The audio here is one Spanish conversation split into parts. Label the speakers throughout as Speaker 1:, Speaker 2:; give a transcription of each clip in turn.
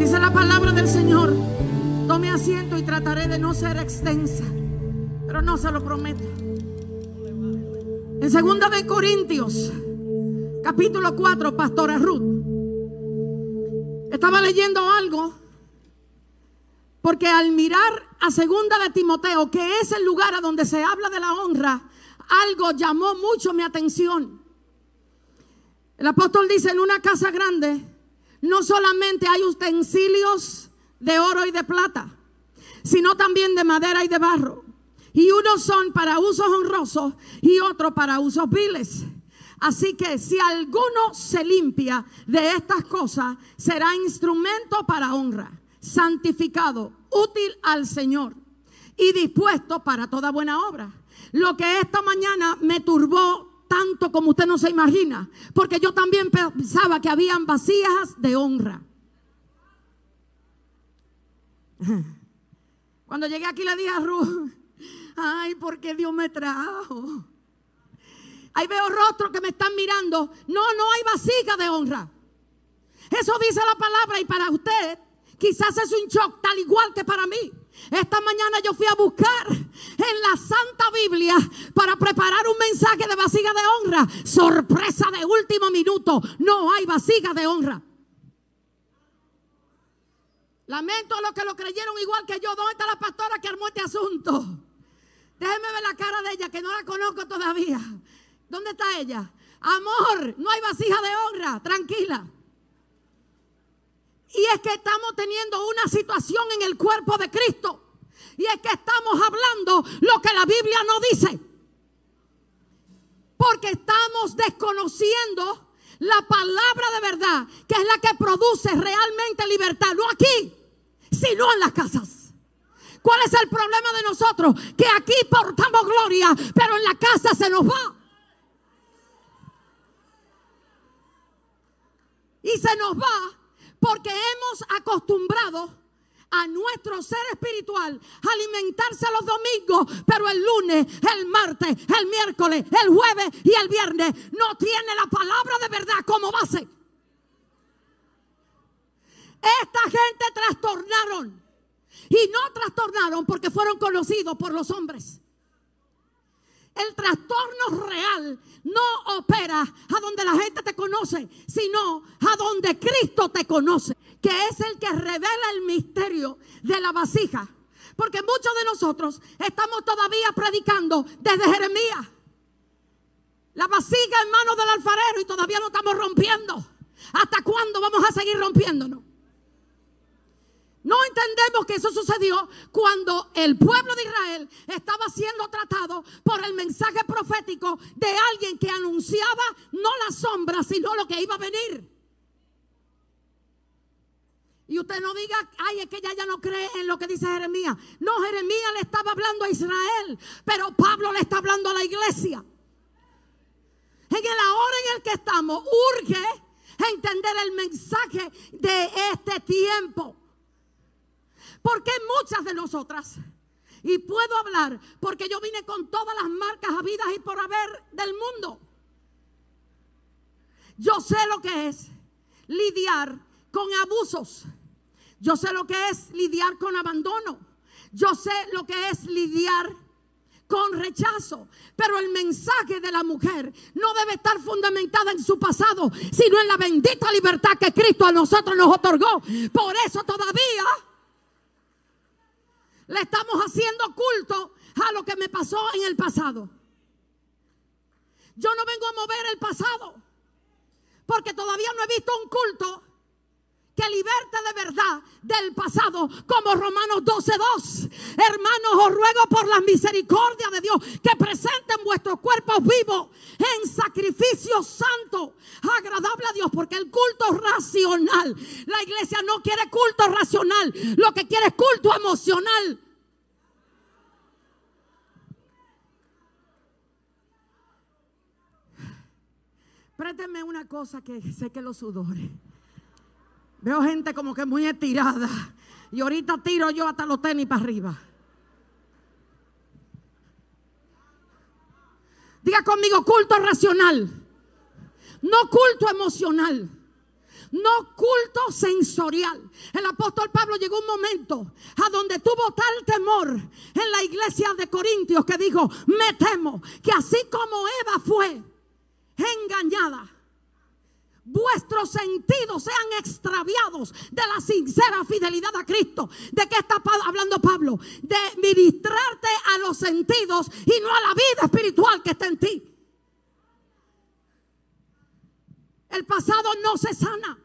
Speaker 1: Dice la palabra del Señor. Tome asiento y trataré de no ser extensa, pero no se lo prometo. En 2 de Corintios, capítulo 4, Pastora Ruth, estaba leyendo algo, porque al mirar a 2 de Timoteo, que es el lugar a donde se habla de la honra, algo llamó mucho mi atención. El apóstol dice: en una casa grande no solamente hay utensilios de oro y de plata, sino también de madera y de barro. Y unos son para usos honrosos y otros para usos viles. Así que si alguno se limpia de estas cosas, será instrumento para honra, santificado, útil al Señor y dispuesto para toda buena obra. Lo que esta mañana me turbó tanto como usted no se imagina, porque yo también pensaba que habían vasijas de honra. Cuando llegué aquí le dije a Ruth: ay, ¿por qué Dios me trajo? Ahí veo rostros que me están mirando. No hay vasija de honra. Eso dice la palabra, y para usted quizás es un shock, tal igual que para mí. Esta mañana yo fui a buscar en la Santa Biblia para preparar un mensaje de vasija de honra. Sorpresa de último minuto, no hay vasija de honra. Lamento a los que lo creyeron igual que yo. ¿Dónde está la pastora que armó este asunto? Déjeme ver la cara de ella, que no la conozco todavía. ¿Dónde está ella? Amor, no hay vasija de honra, tranquila. Y es que estamos teniendo una situación en el cuerpo de Cristo. Y es que estamos hablando lo que la Biblia no dice. Porque estamos desconociendo la palabra de verdad, que es la que produce realmente libertad. No aquí, sino en las casas. ¿Cuál es el problema de nosotros? Que aquí portamos gloria, pero en la casa se nos va. Y se nos va porque hemos acostumbrado a nuestro ser espiritual a alimentarse los domingos, pero el lunes, el martes, el miércoles, el jueves y el viernes no tiene la palabra de verdad como base. Esta gente trastornaron. Y no trastornaron porque fueron conocidos por los hombres. El trastorno real no opera a donde la gente te conoce, sino a donde Cristo te conoce, que es el que revela el misterio de la vasija. Porque muchos de nosotros estamos todavía predicando desde Jeremías. La vasija en manos del alfarero y todavía no estamos rompiendo. ¿Hasta cuándo vamos a seguir rompiéndonos? No entendemos que eso sucedió cuando el pueblo de Israel estaba siendo tratado por el mensaje profético de alguien que anunciaba no la sombra, sino lo que iba a venir. Y usted no diga: ay, es que ella ya no cree en lo que dice Jeremías. No, Jeremías le estaba hablando a Israel, pero Pablo le está hablando a la iglesia. En la hora en el que estamos, urge entender el mensaje de este tiempo. Porque muchas de nosotras, y puedo hablar porque yo vine con todas las marcas habidas y por haber del mundo, yo sé lo que es lidiar con abusos, yo sé lo que es lidiar con abandono, yo sé lo que es lidiar con rechazo, pero el mensaje de la mujer no debe estar fundamentada en su pasado, sino en la bendita libertad que Cristo a nosotros nos otorgó. Por eso todavía le estamos haciendo culto a lo que me pasó en el pasado. Yo no vengo a mover el pasado, porque todavía no he visto un culto que liberte de verdad del pasado, como Romanos 12:2. Hermanos, os ruego por la misericordia de Dios que presenten vuestros cuerpos vivos en sacrificio santo, agradable a Dios, porque el culto racional, la iglesia no quiere culto racional, lo que quiere es culto emocional. Présteme una cosa, que sé que los sudores. Veo gente como que muy estirada. Y ahorita tiro yo hasta los tenis para arriba. Diga conmigo: culto racional, no culto emocional. no culto sensorial. El apóstol Pablo llegó un momento a donde tuvo tal temor en la iglesia de Corintios que dijo: me temo que así como Eva fue engañada, vuestros sentidos sean extraviados de la sincera fidelidad a Cristo. ¿De qué está hablando Pablo? De ministrarte a los sentidos y no a la vida espiritual que está en ti. El pasado no se sana.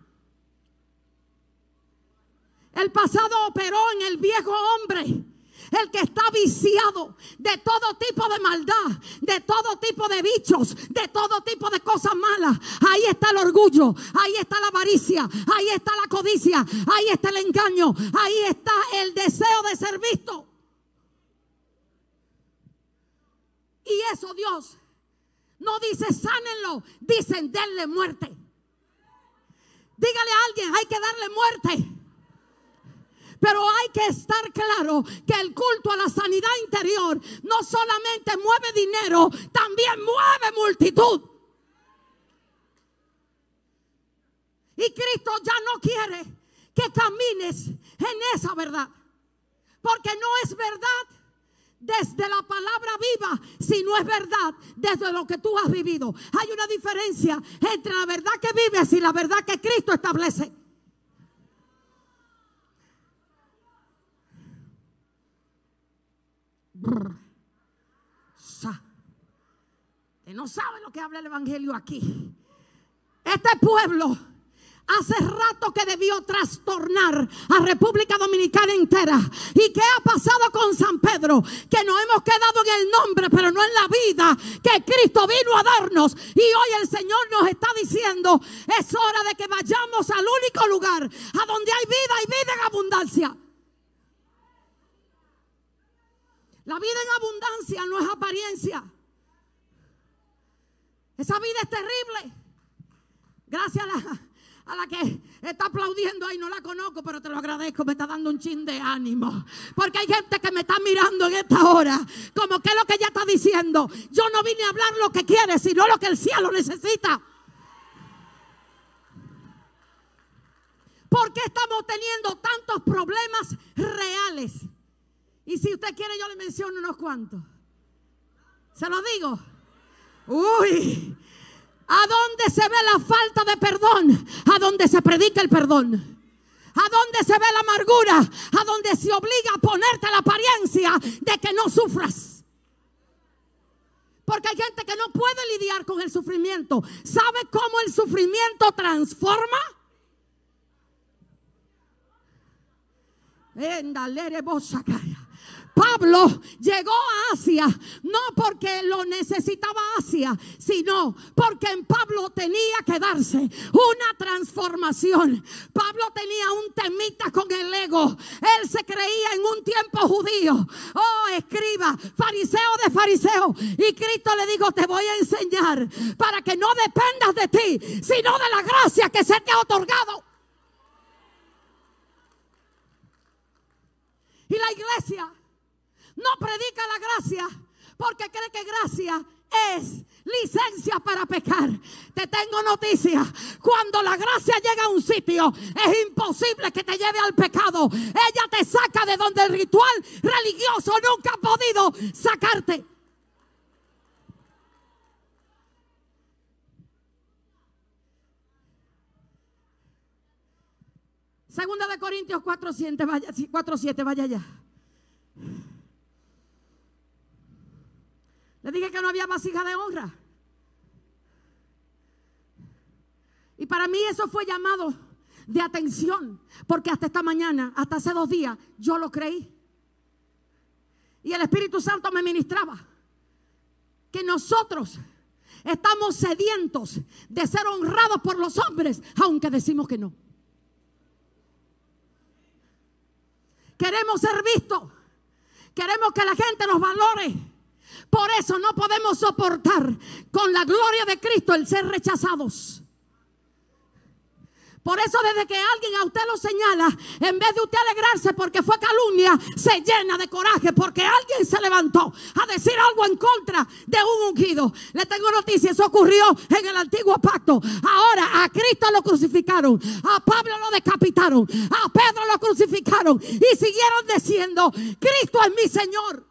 Speaker 1: El pasado operó en el viejo hombre, el que está viciado de todo tipo de maldad, de todo tipo de bichos, de todo tipo de cosas malas. Ahí está el orgullo, ahí está la avaricia, ahí está la codicia, ahí está el engaño, ahí está el deseo de ser visto. Y eso Dios no dice sánenlo, dicen denle muerte. Dígale a alguien, hay que darle muerte. Pero hay que estar claro que el culto a la sanidad interior no solamente mueve dinero, también mueve multitud. Y Cristo ya no quiere que camines en esa verdad, porque no es verdad desde la palabra viva, sino es verdad desde lo que tú has vivido. Hay una diferencia entre la verdad que vives y la verdad que Cristo establece. Usted no sabe lo que habla el evangelio aquí. Este pueblo hace rato que debió trastornar a República Dominicana entera. ¿Y qué ha pasado con San Pedro? Que nos hemos quedado en el nombre, pero no en la vida que Cristo vino a darnos. Y hoy el Señor nos está diciendo: es hora de que vayamos al único lugar a donde hay vida y vida en abundancia. La vida en abundancia no es apariencia. Esa vida es terrible. Gracias a la que está aplaudiendo ahí, no la conozco, pero te lo agradezco, me está dando un chin de ánimo. Porque hay gente que me está mirando en esta hora como que es lo que ella está diciendo. Yo no vine a hablar lo que quiere, sino lo que el cielo necesita. ¿Por qué estamos teniendo tantos problemas reales? Y si usted quiere, yo le menciono unos cuantos. Se lo digo. Uy, ¿a dónde se ve la falta de perdón? A donde se predica el perdón. ¿A dónde se ve la amargura? A donde se obliga a ponerte la apariencia de que no sufras. Porque hay gente que no puede lidiar con el sufrimiento. ¿Sabe cómo el sufrimiento transforma? Pablo llegó a Asia no porque lo necesitaba Asia, sino porque en Pablo tenía que darse una transformación. Pablo tenía un temita con el ego. Él se creía en un tiempo judío, escriba, fariseo de fariseo. Y Cristo le dijo: te voy a enseñar para que no dependas de ti, sino de la gracia que se te ha otorgado. Y la iglesia no predica la gracia porque cree que gracia es licencia para pecar. Te tengo noticia: cuando la gracia llega a un sitio, es imposible que te lleve al pecado. Ella te saca de donde el ritual religioso nunca ha podido sacarte. Segunda de Corintios 4:7, vaya allá. Le dije que no había vasija de honra. Y para mí eso fue llamado de atención, porque hasta esta mañana, hasta hace 2 días, yo lo creí. Y el Espíritu Santo me ministraba que nosotros estamos sedientos de ser honrados por los hombres, aunque decimos que no. Queremos ser vistos. Queremos que la gente nos valore. Por eso no podemos soportar con la gloria de Cristo el ser rechazados. Por eso desde que alguien a usted lo señala, en vez de usted alegrarse porque fue calumnia, se llena de coraje porque alguien se levantó a decir algo en contra de un ungido. Le tengo noticias, eso ocurrió en el antiguo pacto. Ahora a Cristo lo crucificaron, a Pablo lo decapitaron, a Pedro lo crucificaron y siguieron diciendo: Cristo es mi Señor.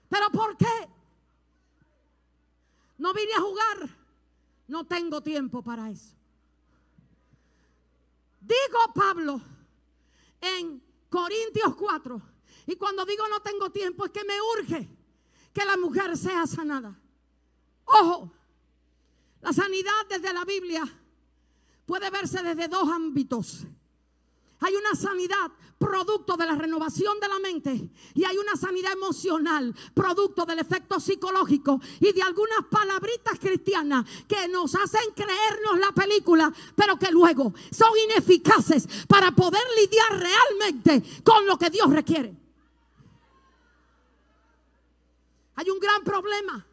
Speaker 1: ¿Pero por qué? No vine a jugar. No tengo tiempo para eso. Digo Pablo en Corintios 4. Y cuando digo no tengo tiempo es que me urge que la mujer sea sanada. Ojo, la sanidad desde la Biblia puede verse desde dos ámbitos. Hay una sanidad producto de la renovación de la mente y hay una sanidad emocional producto del efecto psicológico y de algunas palabritas cristianas que nos hacen creernos la película, pero que luego son ineficaces para poder lidiar realmente con lo que Dios requiere. Hay un gran problema.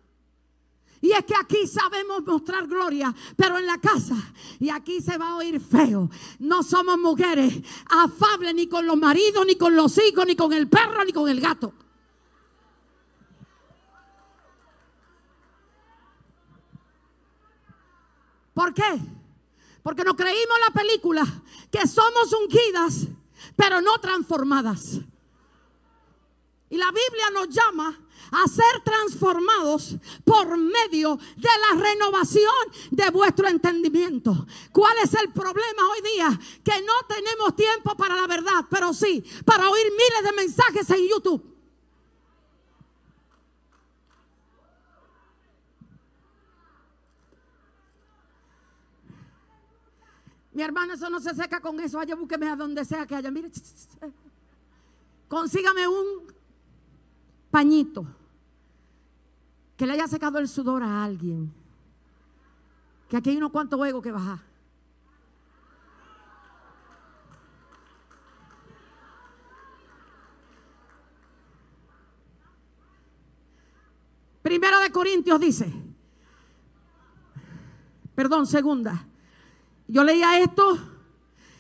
Speaker 1: Y es que aquí sabemos mostrar gloria, pero en la casa, y aquí se va a oír feo, no somos mujeres afables ni con los maridos, ni con los hijos, ni con el perro, ni con el gato. ¿Por qué? Porque nos creímos la película que somos ungidas, pero no transformadas. Y la Biblia nos llama a ser transformados por medio de la renovación de vuestro entendimiento. ¿Cuál es el problema hoy día? Que no tenemos tiempo para la verdad, pero sí para oír miles de mensajes en YouTube. Mi hermano, eso no se seca con eso. Vaya, búsqueme a donde sea que haya. Mire, consígame un pañito que le haya secado el sudor a alguien, que aquí hay unos cuantos huevos que bajar. Primera de Corintios dice, segunda. Yo leía esto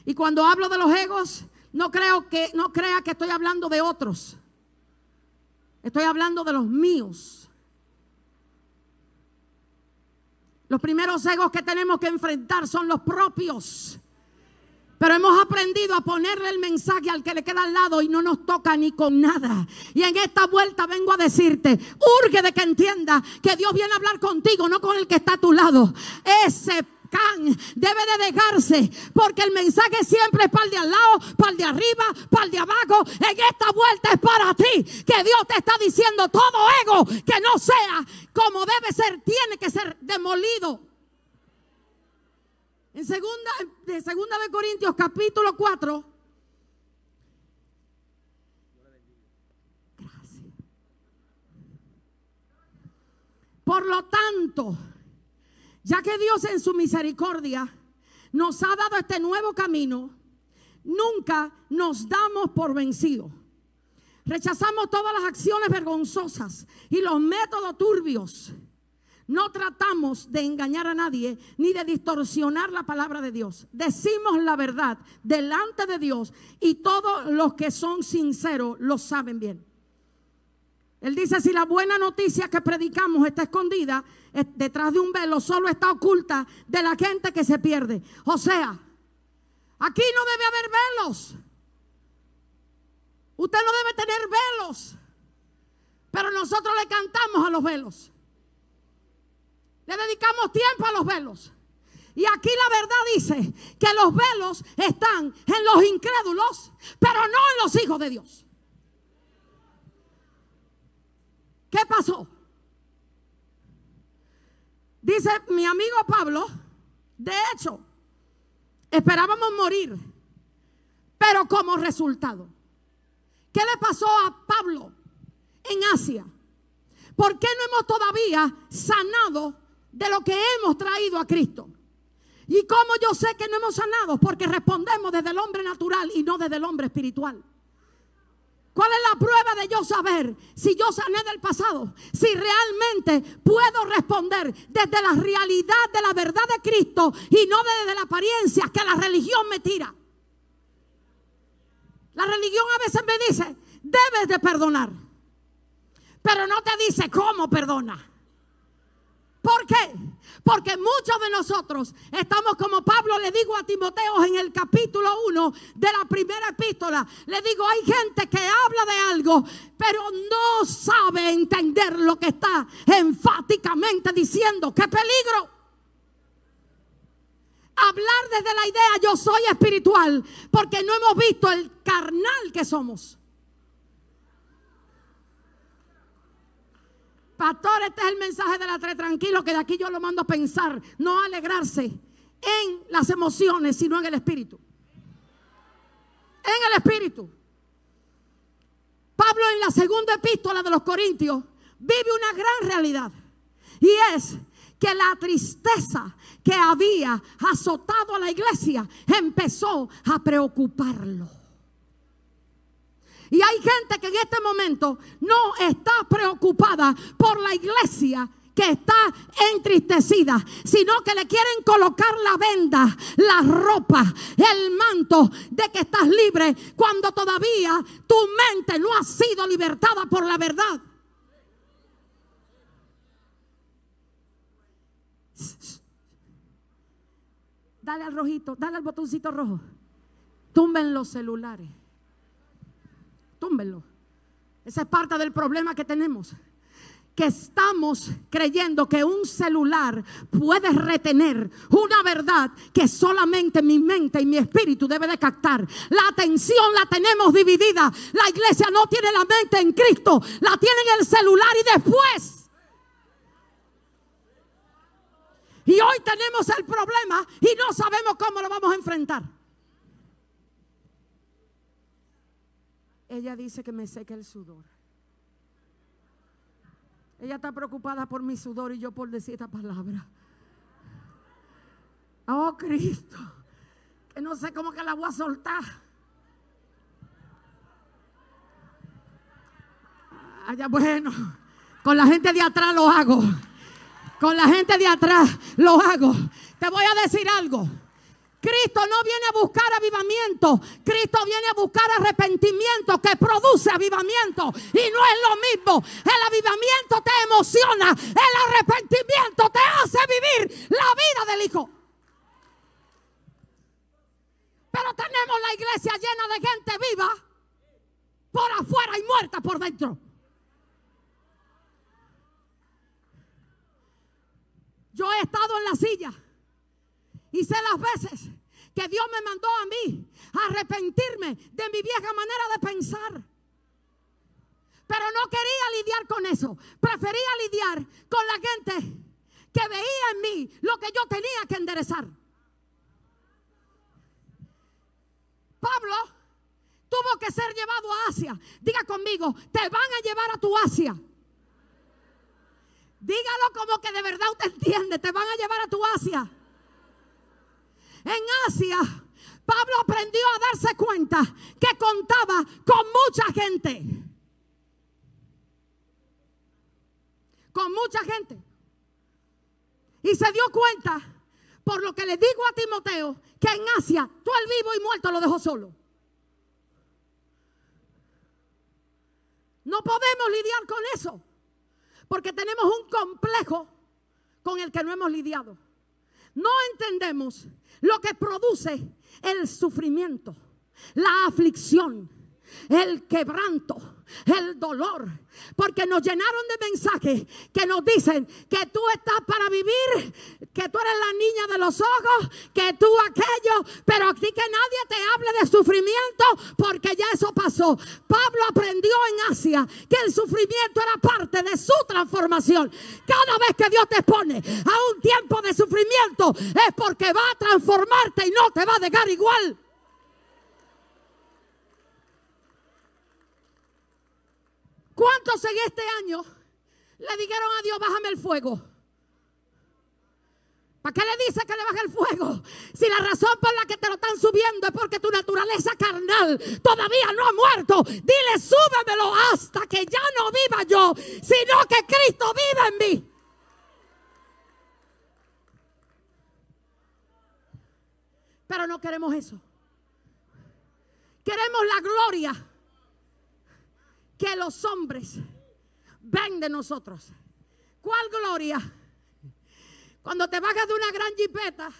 Speaker 1: y cuando hablo de los egos, no crea que estoy hablando de otros. Estoy hablando de los míos. Los primeros egos que tenemos que enfrentar son los propios. Pero hemos aprendido a ponerle el mensaje al que le queda al lado y no nos toca ni con nada. Y en esta vuelta vengo a decirte, urge de que entienda que Dios viene a hablar contigo, no con el que está a tu lado. Ese can debe de dejarse, porque el mensaje siempre es para el de al lado, para el de arriba, para el de abajo. En esta vuelta es para ti, que Dios te está diciendo: todo ego que no sea como debe ser, tiene que ser demolido. En segunda de Corintios capítulo 4. Gracias. Por lo tanto, ya que Dios en su misericordia nos ha dado este nuevo camino, nunca nos damos por vencidos. Rechazamos todas las acciones vergonzosas y los métodos turbios. No tratamos de engañar a nadie ni de distorsionar la palabra de Dios. Decimos la verdad delante de Dios y todos los que son sinceros lo saben bien. Él dice: si la buena noticia que predicamos está escondida detrás de un velo, solo está oculta de la gente que se pierde. O sea, aquí no debe haber velos. Usted no debe tener velos, pero nosotros le cantamos a los velos. Le dedicamos tiempo a los velos. Y aquí la verdad dice que los velos están en los incrédulos, pero no en los hijos de Dios. ¿Qué pasó? Dice mi amigo Pablo, de hecho, esperábamos morir, pero como resultado. ¿Qué le pasó a Pablo en Asia? ¿Por qué no hemos todavía sanado de lo que hemos traído a Cristo? ¿Y cómo yo sé que no hemos sanado? Porque respondemos desde el hombre natural y no desde el hombre espiritual. ¿Cuál es la prueba de yo saber si yo sané del pasado? Si realmente puedo responder desde la realidad de la verdad de Cristo y no desde la apariencia que la religión me tira. La religión a veces me dice, debes de perdonar, pero no te dice cómo perdona. ¿Por qué? Porque muchos de nosotros estamos como Pablo le digo a Timoteo en el capítulo 1 de la primera epístola. Le digo, hay gente que habla de algo, pero no sabe entender lo que está enfáticamente diciendo. ¡Qué peligro! Hablar desde la idea yo soy espiritual, porque no hemos visto el carnal que somos. Pastor, este es el mensaje de la 3. Tranquilo, que de aquí yo lo mando a pensar, no a alegrarse en las emociones, sino en el espíritu. En el espíritu. Pablo en la segunda epístola de los Corintios vive una gran realidad, y es que la tristeza que había azotado a la iglesia empezó a preocuparlo. Y hay gente que en este momento no está preocupada por la iglesia que está entristecida, sino que le quieren colocar la venda, la ropa, el manto de que estás libre, cuando todavía tu mente no ha sido libertada por la verdad. Dale al rojito, dale al botoncito rojo. Tumben los celulares. Túmbenlo. Esa es parte del problema que tenemos, que estamos creyendo que un celular puede retener una verdad que solamente mi mente y mi espíritu debe de captar. La atención la tenemos dividida. La iglesia no tiene la mente en Cristo, la tiene en el celular y después. Y hoy tenemos el problema y no sabemos cómo lo vamos a enfrentar. Ella dice que me seque el sudor. Ella está preocupada por mi sudor y yo por decir esta palabra. Oh, Cristo, que no sé cómo que la voy a soltar. Allá, bueno, con la gente de atrás lo hago. Con la gente de atrás lo hago. Te voy a decir algo. Cristo no viene a buscar avivamiento. Cristo viene a buscar arrepentimiento que produce avivamiento. Y no es lo mismo. El avivamiento te emociona. El arrepentimiento te hace vivir la vida del Hijo. Pero tenemos la iglesia llena de gente viva por afuera y muerta por dentro. Yo he estado en la silla y sé las veces que Dios me mandó a mí a arrepentirme de mi vieja manera de pensar. Pero no quería lidiar con eso. Prefería lidiar con la gente que veía en mí lo que yo tenía que enderezar. Pablo tuvo que ser llevado a Asia. Diga conmigo, te van a llevar a tu Asia. Dígalo como que de verdad usted entiende. Te van a llevar a tu Asia. En Asia, Pablo aprendió a darse cuenta que contaba con mucha gente. Con mucha gente. Y se dio cuenta, por lo que le digo a Timoteo, que en Asia, todo el vivo y muerto lo dejó solo. No podemos lidiar con eso, porque tenemos un complejo con el que no hemos lidiado. No entendemos lo que produce el sufrimiento, la aflicción, el quebranto, el dolor. Porque nos llenaron de mensajes que nos dicen que tú estás para vivir, que tú eres la niña de los ojos, que tú aquello, pero aquí que nadie te hable de sufrimiento, porque ya eso pasó. Pablo aprendió en Asia que el sufrimiento era parte de su transformación. Cada vez que Dios te pone a un tiempo de sufrimiento es porque va a transformarte y no te va a dejar igual. ¿Cuántos en este año le dijeron a Dios, bájame el fuego? ¿Para qué le dice que le baje el fuego? Si la razón por la que te lo están subiendo es porque tu naturaleza carnal todavía no ha muerto. Dile, súbemelo hasta que ya no viva yo, sino que Cristo vive en mí. Pero no queremos eso. Queremos la gloria que los hombres ven de nosotros. ¿Cuál gloria? Cuando te bajas de una gran jipeta,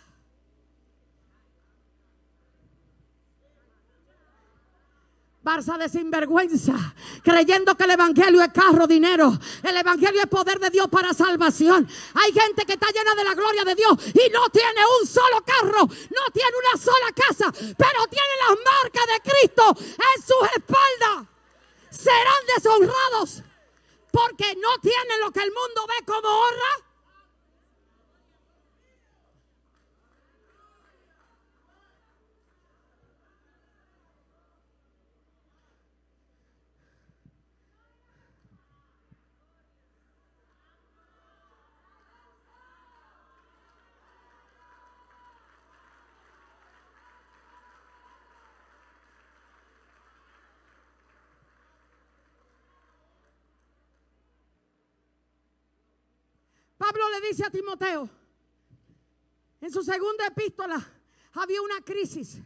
Speaker 1: Barça de sinvergüenza, creyendo que el evangelio es carro, dinero. El evangelio es poder de Dios para salvación. Hay gente que está llena de la gloria de Dios y no tiene un solo carro, no tiene una sola casa, pero tiene las marcas de Cristo en sus espaldas. Serán deshonrados porque no tienen lo que el mundo ve como honra. Pablo le dice a Timoteo, en su segunda epístola, había una crisis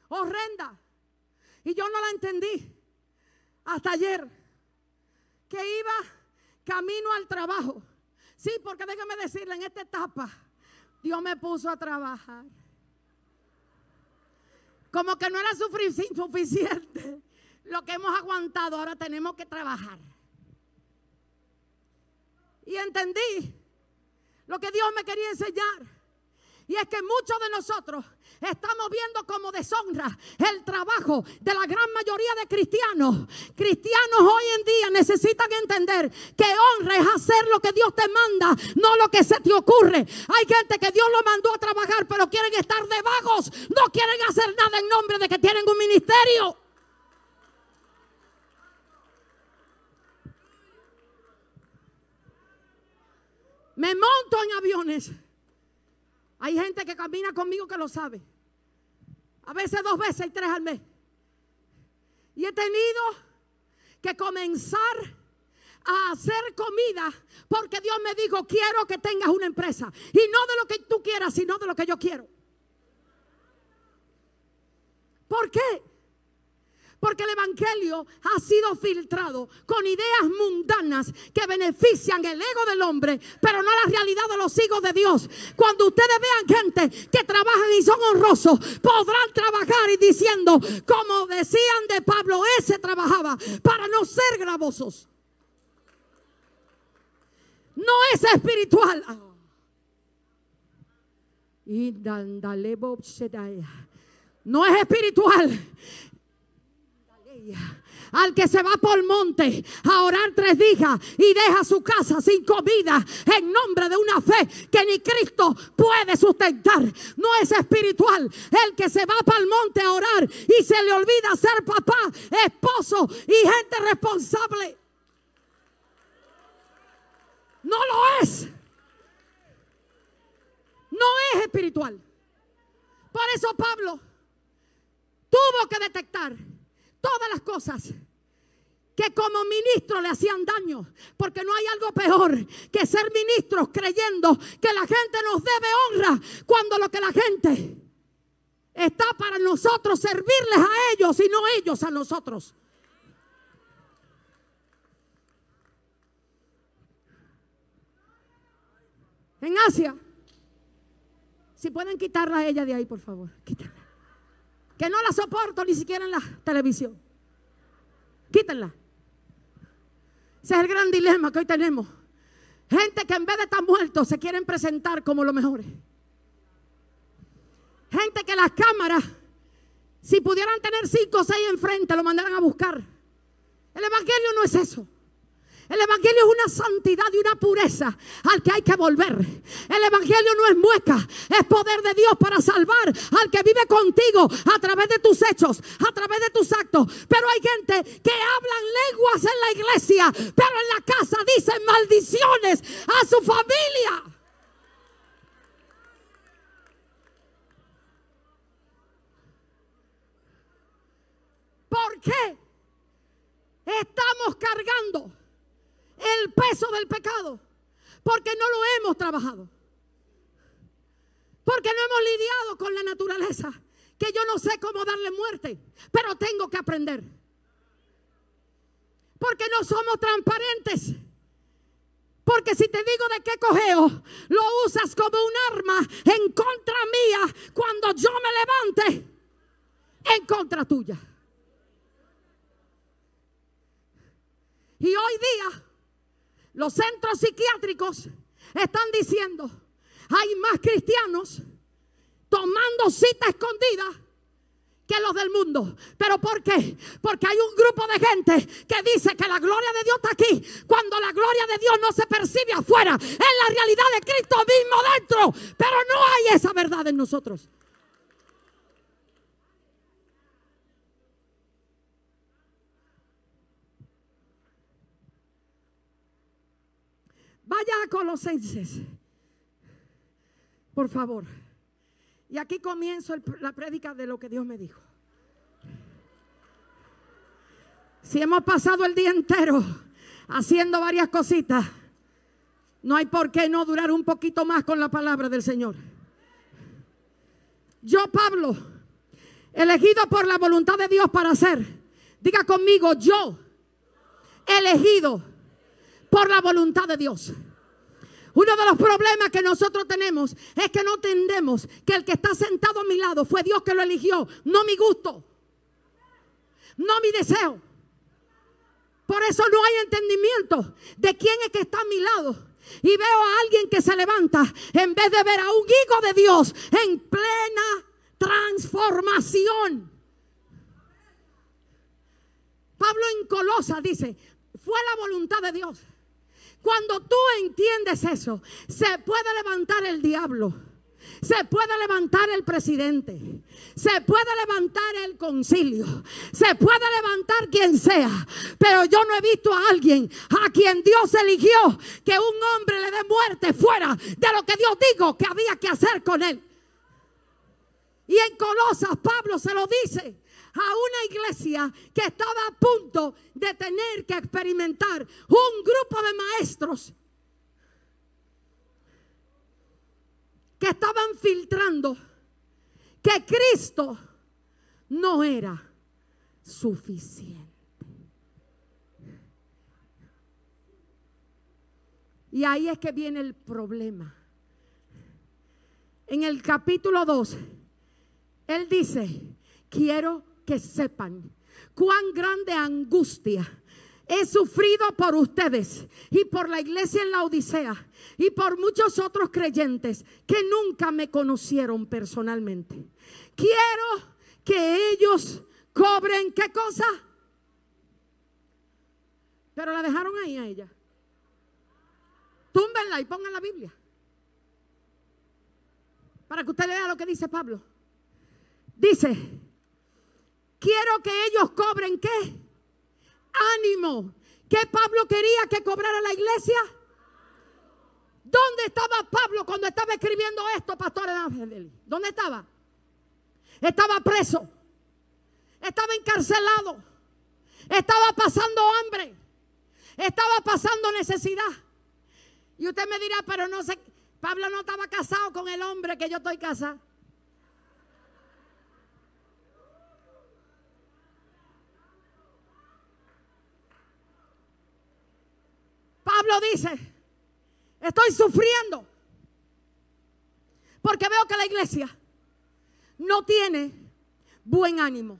Speaker 1: horrenda y yo no la entendí hasta ayer, que iba camino al trabajo. Sí, porque déjame decirle, en esta etapa Dios me puso a trabajar. Como que no era suficiente lo que hemos aguantado, ahora tenemos que trabajar. Y entendí lo que Dios me quería enseñar. Y es que muchos de nosotros estamos viendo como deshonra el trabajo de la gran mayoría de cristianos. Cristianos hoy en día necesitan entender que honra es hacer lo que Dios te manda, no lo que se te ocurre. Hay gente que Dios lo mandó a trabajar, pero quieren estar de vagos, no quieren hacer nada en nombre de que tienen un ministerio. Me monto en aviones. Hay gente que camina conmigo que lo sabe. A veces 2 veces y 3 al mes. Y he tenido que comenzar a hacer comida porque Dios me dijo, quiero que tengas una empresa. Y no de lo que tú quieras, sino de lo que yo quiero. ¿Por qué? Porque el evangelio ha sido filtrado con ideas mundanas que benefician el ego del hombre, pero no la realidad de los hijos de Dios. Cuando ustedes vean gente que trabajan y son honrosos, podrán trabajar y diciendo, como decían de Pablo, ese trabajaba para no ser gravosos. No es espiritual. No es espiritual. Al que se va por el monte a orar 3 días y deja su casa sin comida en nombre de una fe que ni Cristo puede sustentar, no es espiritual. El que se va para el monte a orar y se le olvida ser papá, esposo y gente responsable, no lo es. No es espiritual. Por eso Pablo tuvo que detectar todas las cosas que como ministro le hacían daño, porque no hay algo peor que ser ministros creyendo que la gente nos debe honra, cuando lo que la gente está para nosotros servirles a ellos y no ellos a nosotros. En Asia, si pueden quitarla a ella de ahí, por favor, quítenla. Que no la soporto ni siquiera en la televisión. Quítenla. Ese es el gran dilema que hoy tenemos. Gente que en vez de estar muertos se quieren presentar como los mejores. Gente que las cámaras, si pudieran tener 5 o 6 enfrente, lo mandaran a buscar. El evangelio no es eso. El evangelio es una santidad y una pureza al que hay que volver. El evangelio no es mueca, es poder de Dios para salvar al que vive contigo a través de tus hechos, a través de tus actos. Pero hay gente que hablan lenguas en la iglesia, pero en la casa dicen maldiciones a su familia. qué estamos cargando el peso del pecado? Porque no lo hemos trabajado. Porque no hemos lidiado con la naturaleza. Que yo no sé cómo darle muerte, pero tengo que aprender. Porque no somos transparentes. Porque si te digo de qué cojeo, lo usas como un arma en contra mía cuando yo me levante en contra tuya. Y hoy día los centros psiquiátricos están diciendo: hay más cristianos tomando cita escondida que los del mundo. ¿Pero por qué? Porque hay un grupo de gente que dice que la gloria de Dios está aquí, cuando la gloria de Dios no se percibe afuera. Es la realidad de Cristo mismo dentro, pero no hay esa verdad en nosotros. Vaya a Colosenses, por favor. Y aquí comienzo la prédica de lo que Dios me dijo. Si hemos pasado el día entero haciendo varias cositas, no hay por qué no durar un poquito más con la palabra del Señor. Yo, Pablo, elegido por la voluntad de Dios para ser, diga conmigo, yo, elegido por la voluntad de Dios. Uno de los problemas que nosotros tenemos es que no entendemos que el que está sentado a mi lado fue Dios que lo eligió, no mi gusto, no mi deseo. Por eso no hay entendimiento de quién es que está a mi lado. Y veo a alguien que se levanta en vez de ver a un hijo de Dios en plena transformación. Pablo en Colosas dice: fue la voluntad de Dios. Cuando tú entiendes eso, se puede levantar el diablo, se puede levantar el presidente, se puede levantar el concilio, se puede levantar quien sea, pero yo no he visto a alguien a quien Dios eligió que un hombre le dé muerte fuera de lo que Dios dijo que había que hacer con él. Y en Colosas Pablo se lo dice a una iglesia que estaba a punto de tener que experimentar un grupo de maestros que estaban filtrando que Cristo no era suficiente. Y ahí es que viene el problema. En el capítulo 2, él dice: quiero que sepan cuán grande angustia he sufrido por ustedes y por la iglesia en la Odisea y por muchos otros creyentes que nunca me conocieron personalmente. Quiero que ellos cobren, ¿qué cosa? Pero la dejaron ahí a ella. Túmbenla y pongan la Biblia para que usted lea lo que dice Pablo. Dice: quiero que ellos cobren, ¿qué? Ánimo. ¿Qué Pablo quería que cobrara la iglesia? ¿Dónde estaba Pablo cuando estaba escribiendo esto, pastor? ¿Dónde estaba? Estaba preso, estaba encarcelado, estaba pasando hambre, estaba pasando necesidad. Y usted me dirá: pero no sé, Pablo no estaba casado con el hombre que yo estoy casado. Pablo dice: estoy sufriendo porque veo que la iglesia no tiene buen ánimo,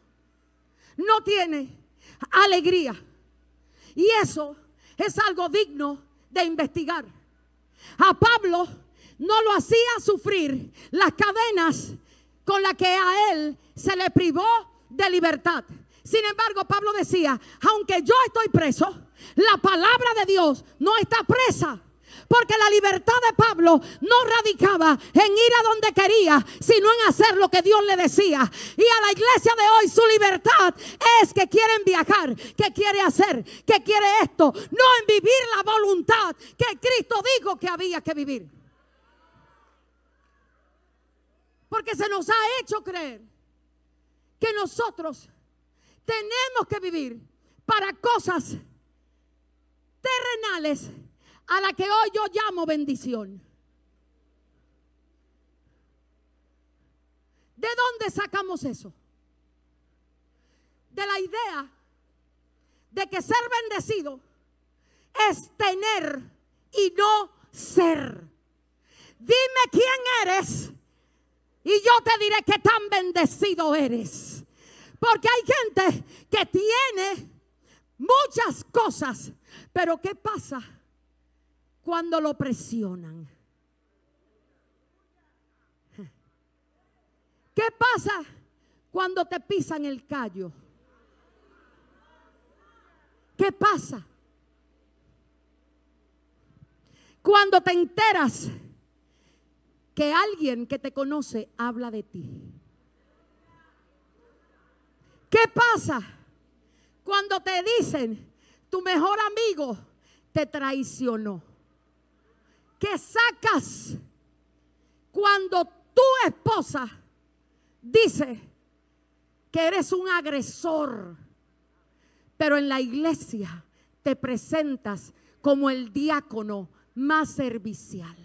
Speaker 1: no tiene alegría. Y eso es algo digno de investigar. A Pablo no lo hacía sufrir las cadenas con las que a él se le privó de libertad. Sin embargo, Pablo decía: aunque yo estoy preso, la palabra de Dios no está presa. Porque la libertad de Pablo no radicaba en ir a donde quería, sino en hacer lo que Dios le decía. Y a la iglesia de hoy su libertad es que quieren viajar, que quiere hacer, que quiere esto, no en vivir la voluntad que Cristo dijo que había que vivir. Porque se nos ha hecho creer que nosotros tenemos que vivir para cosas terrenales a las que hoy yo llamo bendición. ¿De dónde sacamos eso? De la idea de que ser bendecido es tener y no ser. Dime quién eres y yo te diré qué tan bendecido eres. Porque hay gente que tiene muchas cosas, pero ¿qué pasa cuando lo presionan? ¿Qué pasa cuando te pisan el callo? ¿Qué pasa cuando te enteras que alguien que te conoce habla de ti? ¿Qué pasa cuando te dicen tu mejor amigo te traicionó? ¿Qué sacas cuando tu esposa dice que eres un agresor, pero en la iglesia te presentas como el diácono más servicial?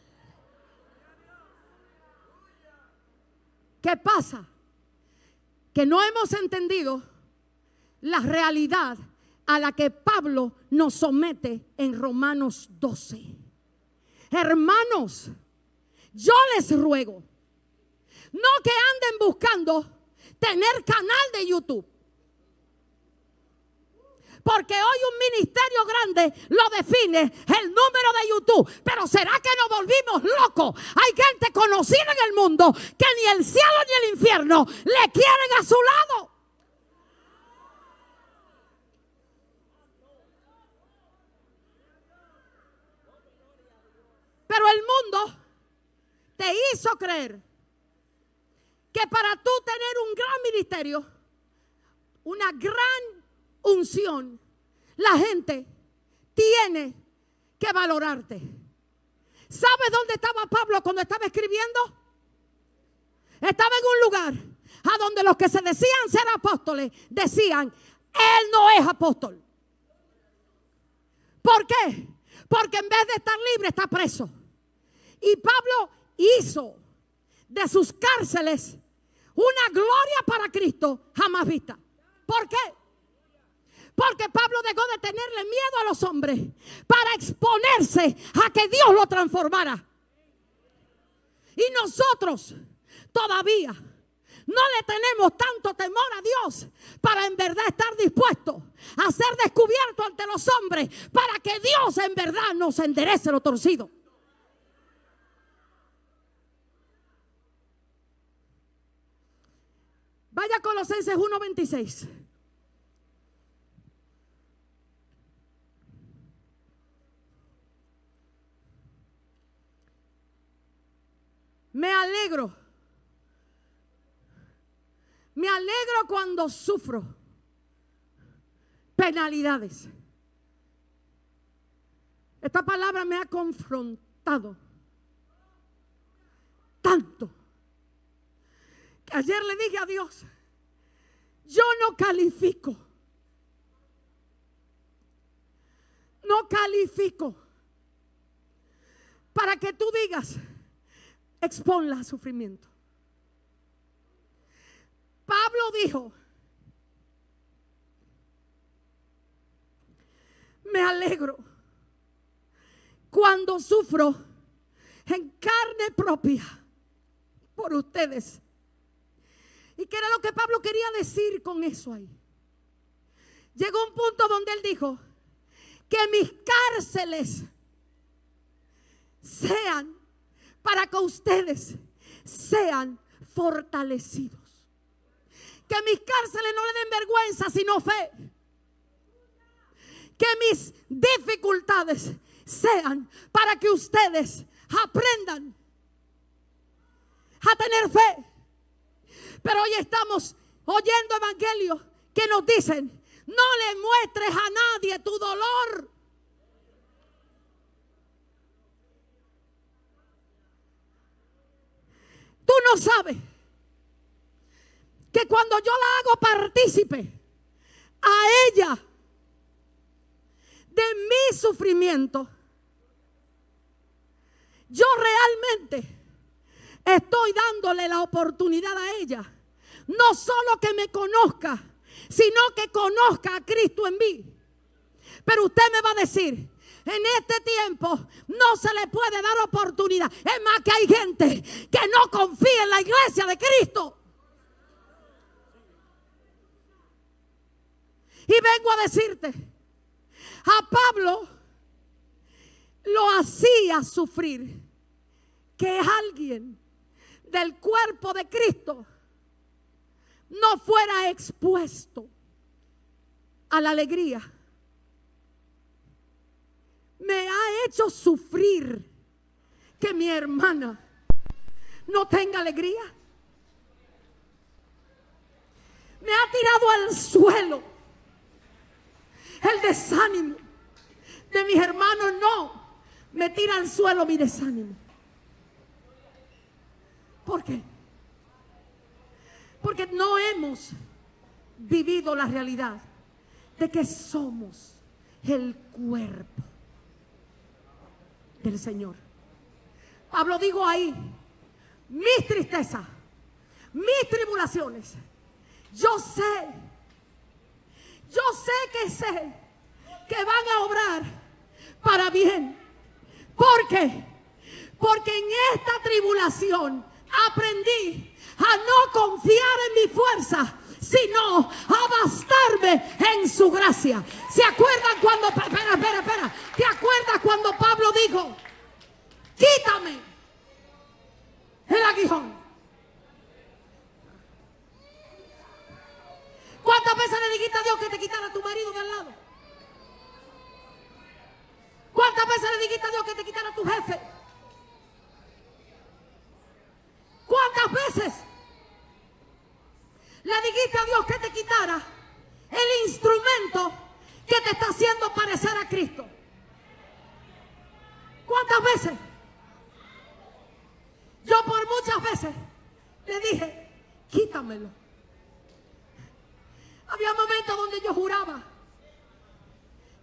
Speaker 1: ¿Qué pasa? Que no hemos entendido la realidad a la que Pablo nos somete en Romanos 12. Hermanos, yo les ruego, no que anden buscando tener canal de YouTube, porque hoy un ministerio grande lo define el número de YouTube. Pero ¿será que nos volvimos locos? Hay gente conocida en el mundo que ni el cielo ni el infierno le quieren a su lado. Pero el mundo te hizo creer que para tú tener un gran ministerio, una gran unción, la gente tiene que valorarte. ¿Sabes dónde estaba Pablo cuando estaba escribiendo? Estaba en un lugar a donde los que se decían ser apóstoles decían: él no es apóstol. ¿Por qué? Porque en vez de estar libre está preso. Y Pablo hizo de sus cárceles una gloria para Cristo jamás vista. ¿Por qué? Porque Pablo dejó de tenerle miedo a los hombres para exponerse a que Dios lo transformara. Y nosotros todavía no le tenemos tanto temor a Dios para en verdad estar dispuestos a ser descubiertos ante los hombres, para que Dios en verdad nos enderece lo torcido. Vaya a Colosenses 1:26. Me alegro cuando sufro penalidades. Esta palabra me ha confrontado tanto que ayer le dije a Dios: yo no califico para que tú digas exponla a sufrimiento. Pablo dijo: me alegro cuando sufro en carne propia por ustedes. ¿Y qué era lo que Pablo quería decir con eso ahí? Llegó un punto donde él dijo que mis cárceles sean para que ustedes sean fortalecidos. Que mis cárceles no le den vergüenza, sino fe. Que mis dificultades sean para que ustedes aprendan a tener fe. Pero hoy estamos oyendo evangelios que nos dicen: no le muestres a nadie tu dolor. Tú no sabes que cuando yo la hago partícipe a ella de mi sufrimiento, yo realmente estoy dándole la oportunidad a ella, no solo que me conozca, sino que conozca a Cristo en mí. Pero usted me va a decir, en este tiempo no se le puede dar oportunidad. Es más, que hay gente que no confía en la iglesia de Cristo. Y vengo a decirte, a Pablo lo hacía sufrir que alguien del cuerpo de Cristo no fuera expuesto a la alegría. Me ha hecho sufrir que mi hermana no tenga alegría. Me ha tirado al suelo el desánimo de mis hermanos. No, me tira al suelo mi desánimo. ¿Por qué? Porque no hemos vivido la realidad de que somos el cuerpo del Señor. Pablo dijo ahí, mis tristezas, mis tribulaciones, yo sé que van a obrar para bien. ¿Por qué? Porque en esta tribulación aprendí a no confiar en mi fuerza, sino a bastarme en su gracia. ¿Se acuerdan cuando, espera, ¿te acuerdas cuando Pablo dijo, quítame el aguijón? ¿Cuántas veces le dijiste a Dios que te quitara a tu marido de al lado? ¿Cuántas veces le dijiste a Dios que te quitara a tu jefe? ¿Cuántas veces le dijiste a Dios que te quitara el instrumento que te está haciendo parecer a Cristo? ¿Cuántas veces? Yo por muchas veces le dije, quítamelo. Había momentos donde yo juraba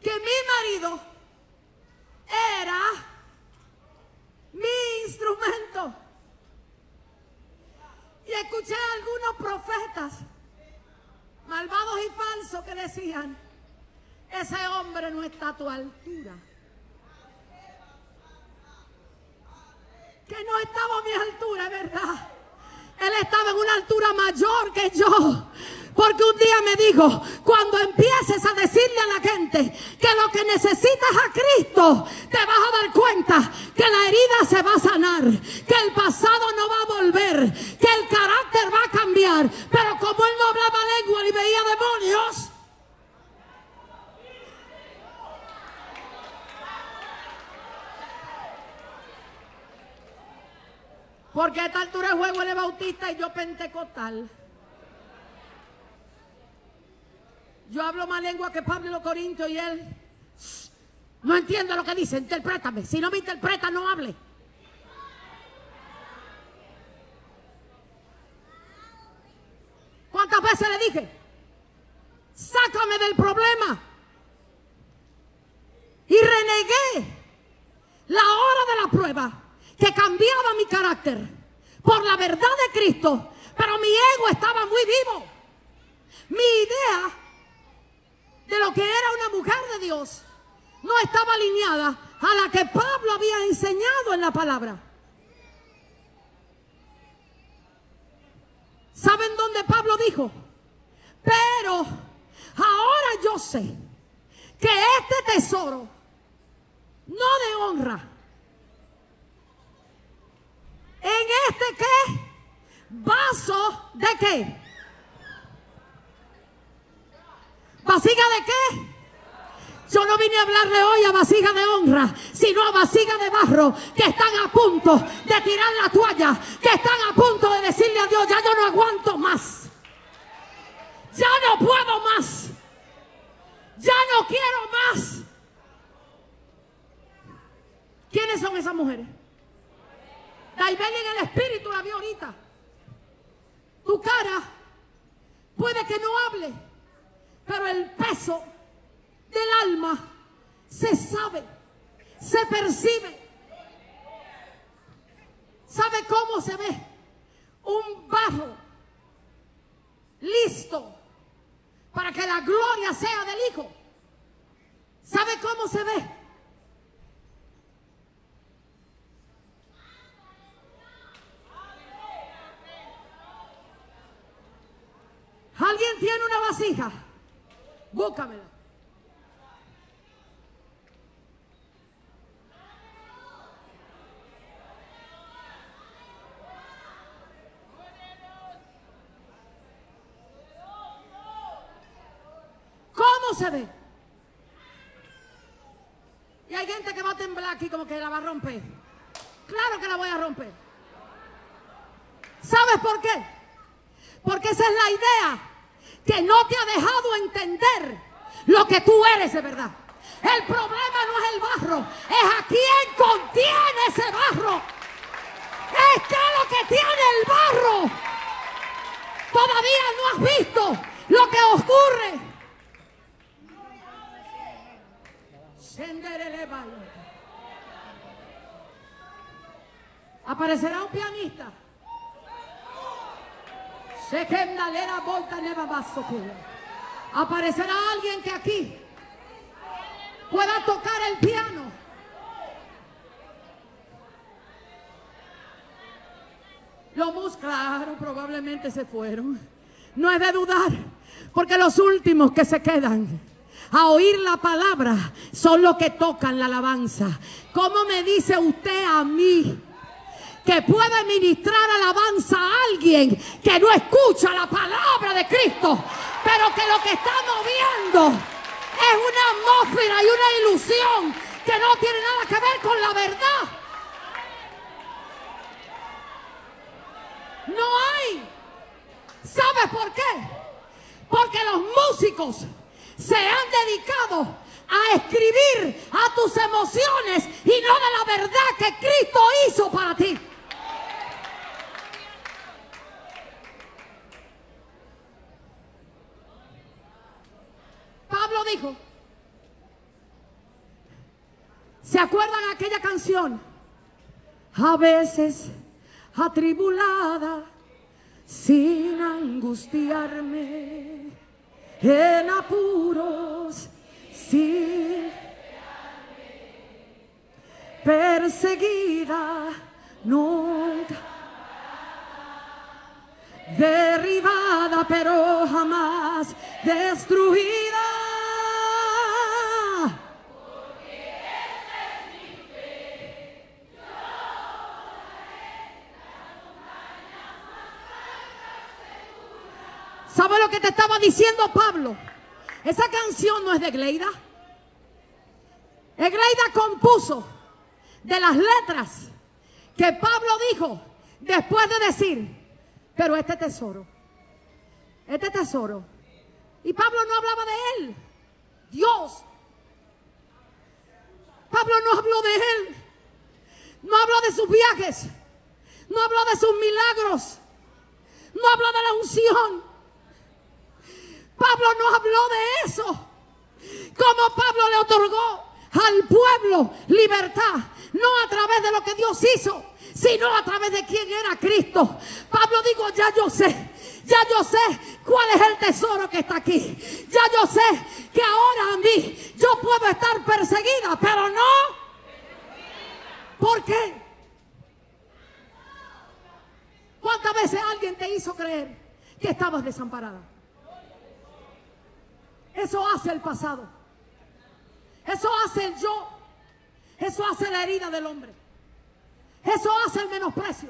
Speaker 1: que mi marido era mi instrumento. Y escuché a algunos profetas malvados y falsos que decían, ese hombre no está a tu altura. Que no estaba a mi altura, ¿verdad? Él estaba en una altura mayor que yo. Porque un día me dijo, cuando empieces a decirle a la gente que lo que necesitas a Cristo, te vas a dar cuenta que la herida se va a sanar, que el pasado no va a volver, que el carácter va a cambiar. Pero como él no hablaba lengua ni veía demonios, porque a esta altura el juego él es bautista y yo pentecostal. Yo hablo más lengua que Pablo y los Corintios y él no entiende lo que dice. Interprétame. Si no me interpreta, no hable. ¿Cuántas veces le dije? Sácame del problema. Y renegué la hora de la prueba que cambiaba mi carácter por la verdad de Cristo. Pero mi ego estaba muy vivo. Mi idea de lo que era una mujer de Dios no estaba alineada a la que Pablo había enseñado en la palabra. ¿Saben dónde Pablo dijo? Pero ahora yo sé que este tesoro, no de honra, en este ¿qué? Vaso de ¿qué? ¿Vasija de qué? Yo no vine a hablarle hoy a vasija de honra, sino a vasija de barro que están a punto de tirar la toalla, que están a punto de decirle a Dios, ya yo no aguanto más, ya no puedo más, ya no quiero más. ¿Quiénes son esas mujeres? Daibeli en el espíritu la vio ahorita. Tu cara puede que no hable, Pero el peso del alma se sabe, se percibe. ¿Sabe cómo se ve? Un barro listo para que la gloria sea del Hijo. ¿Sabe cómo se ve? ¿Alguien tiene una vasija? Búscamela. ¿Cómo se ve? Y hay gente que va a temblar aquí como que la va a romper. Claro que la voy a romper. ¿Sabes por qué? Porque esa es la idea que no te ha dejado entender lo que tú eres de verdad. El problema no es el barro, es a quién contiene ese barro. Es que lo que tiene el barro todavía no has visto lo que ocurre. Aparecerá un pianista. Aparecerá alguien que aquí pueda tocar el piano. Los claro, probablemente se fueron. No es de dudar, porque los últimos que se quedan a oír la palabra son los que tocan la alabanza. ¿Cómo me dice usted a mí que puede ministrar alabanza a alguien que no escucha la palabra de Cristo, pero que lo que está moviendo es una atmósfera y una ilusión que no tiene nada que ver con la verdad? No hay. ¿Sabes por qué? Porque los músicos se han dedicado a escribir a tus emociones y no de la verdad que Cristo hizo para ti. Pablo dijo, ¿se acuerdan aquella canción? A veces atribulada, sin angustiarme, en apuros, sin perseguida, nunca derribada, pero jamás destruida. ¿Sabe lo que te estaba diciendo Pablo? Esa canción no es de Gleida. Gleida compuso de las letras que Pablo dijo después de decir, pero este tesoro. Y Pablo no hablaba de él, Dios. Pablo no habló de él, no habló de sus viajes, no habló de sus milagros, no habló de la unción. Pablo no habló de eso. Como Pablo le otorgó al pueblo libertad, no a través de lo que Dios hizo, sino a través de quién era Cristo. Pablo dijo, ya yo sé cuál es el tesoro que está aquí. Ya yo sé que ahora a mí yo puedo estar perseguida, pero no. ¿Por qué? ¿Cuántas veces alguien te hizo creer que estabas desamparada? Eso hace el pasado. Eso hace el yo. Eso hace la herida del hombre. Eso hace el menosprecio.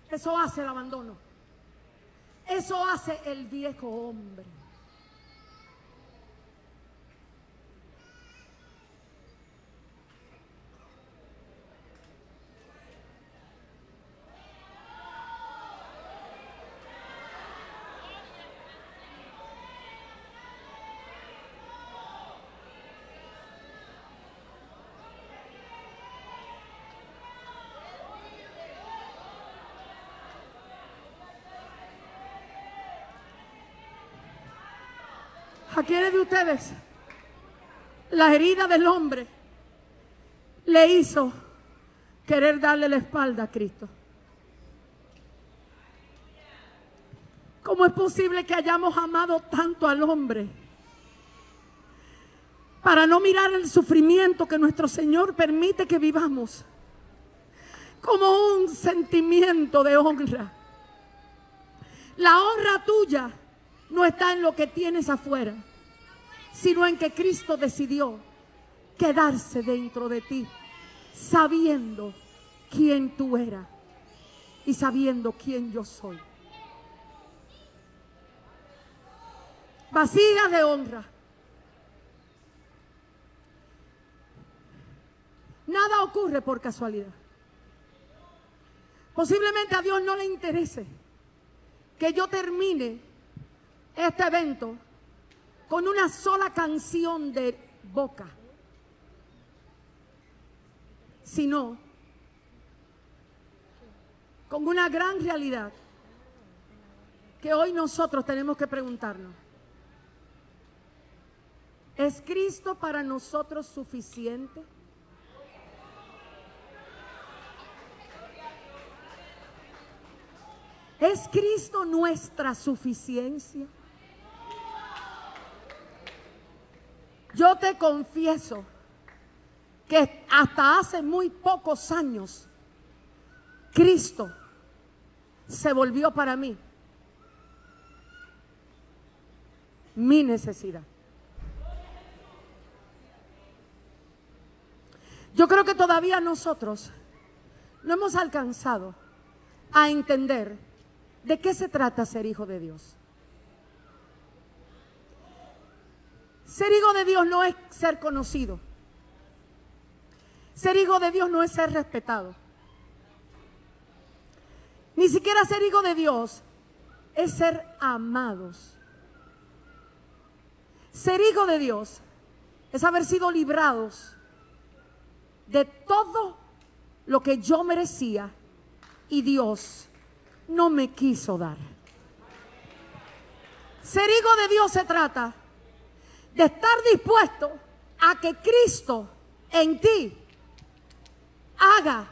Speaker 1: Eso hace el abandono. Eso hace el viejo hombre. ¿A quiénes de ustedes la herida del hombre le hizo querer darle la espalda a Cristo? ¿Cómo es posible que hayamos amado tanto al hombre para no mirar el sufrimiento que nuestro Señor permite que vivamos como un sentimiento de honra? La honra tuya no está en lo que tienes afuera, sino en que Cristo decidió quedarse dentro de ti, sabiendo quién tú eras y sabiendo quién yo soy. Vasija de honra. Nada ocurre por casualidad. Posiblemente a Dios no le interese que yo termine este evento con una sola canción de boca, sino con una gran realidad que hoy nosotros tenemos que preguntarnos. ¿Es Cristo para nosotros suficiente? ¿Es Cristo nuestra suficiencia? Yo te confieso que hasta hace muy pocos años Cristo se volvió para mí mi necesidad. Yo creo que todavía nosotros no hemos alcanzado a entender de qué se trata ser hijo de Dios. Ser hijo de Dios no es ser conocido. Ser hijo de Dios no es ser respetado. Ni siquiera ser hijo de Dios es ser amados. Ser hijo de Dios es haber sido librados de todo lo que yo merecía y Dios no me quiso dar. Ser hijo de Dios se trata de estar dispuesto a que Cristo en ti haga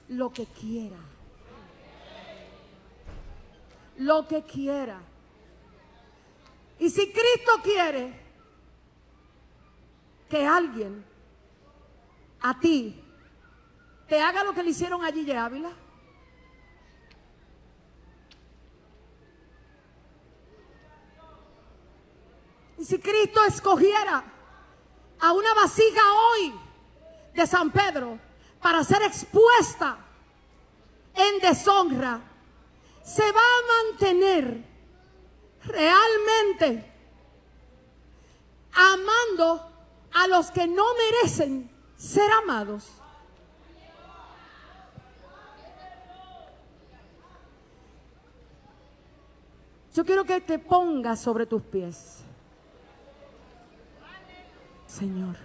Speaker 1: lo que quiera. Lo que quiera. Y si Cristo quiere que alguien a ti te haga lo que le hicieron a Gille Ávila, y si Cristo escogiera a una vasija hoy de San Pedro para ser expuesta en deshonra, se va a mantener realmente amando a los que no merecen ser amados. Yo quiero que te pongas sobre tus pies. Señor.